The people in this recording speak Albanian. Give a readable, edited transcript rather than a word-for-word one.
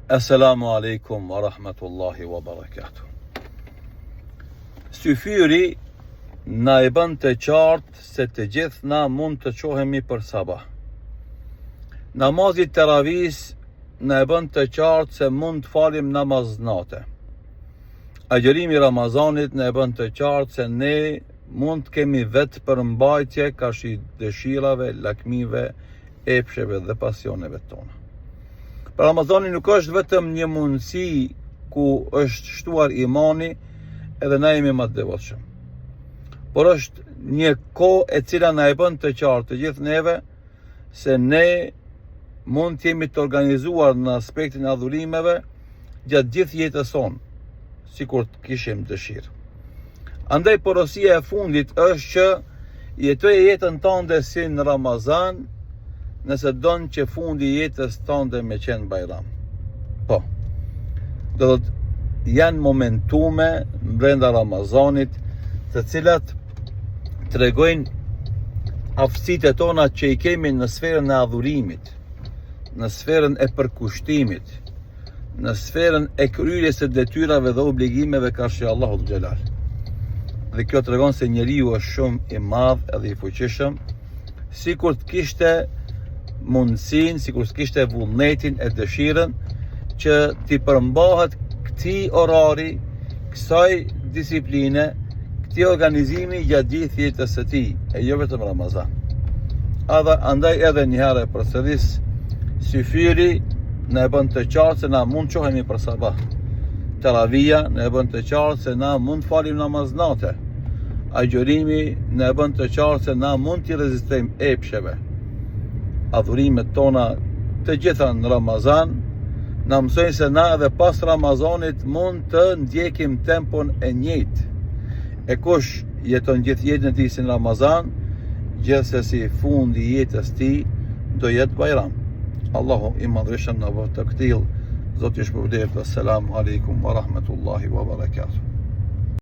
Assalamu alaikum wa rahmatullahi wa barakatuh. Syfyri na e bën të qartë se të gjithë na mund të qohemi për sabah. Namazi teravis na e bën të qartë se mund të falim namaz nate. Agjërimi Ramazanit na e bën të qartë se ne mund të kemi vetë përmbajtje kashi dëshirave, lakmive, epsheve dhe pasioneve tona. Për Ramazani nuk është vetëm një mundësi ku është shtuar imani edhe na jemi më të devotshëm, por është një kohë e cila na e bën të qartë të gjithë neve se ne mund të jemi të organizuar në aspektin e adhurimeve gjatë gjithë jetës sonë, sikur të kishim dëshirë. Andaj porosia e fundit është që jetoje jetën tënde si në Ramazan, nëse donë që fundi i jetës tënde me qenë Bajram. Po, do të janë momentume brenda Ramazanit të cilat tregojnë aftësitë tona që i kemi në sferën e adhurimit, në sferën e përkushtimit, në sferën e kryerjes së detyrave dhe obligimeve karshi Allahut xhelal. Dhe kjo tregon se njeriu është shumë i madh edhe i fuqishëm, sikur të kishte mundësinë, sikur të kishte vullnetin e dëshirën që t'i përmbahet këtij orari, kësaj disipline, këtij organizimi gjatë gjithë jetës së tij, e jo vetëm Ramazan. Andaj edhe një herë përsëris, syfyri na e bën të qartë se na mund qohemi për sabah. Teravia na e bën të qartë se na mund falim namaz nate. Agjërimi na e bën të qartë se na mund t'i rezistojmë epsheve. Adhurimet tona të gjitha në Ramazan na mësojnë se na edhe pas Ramazanit mund të ndjekim tempon e njëjtë. E kush jeton gjithë jetën e tij si në Ramazan, gjithsesi fundi i jetës tij do jetë Bajram. Allahu i madhreshëm na vë të këtill. Zoti ju shpërblet. Assalamu alaikum wa rahmatullahi wa barakatuh.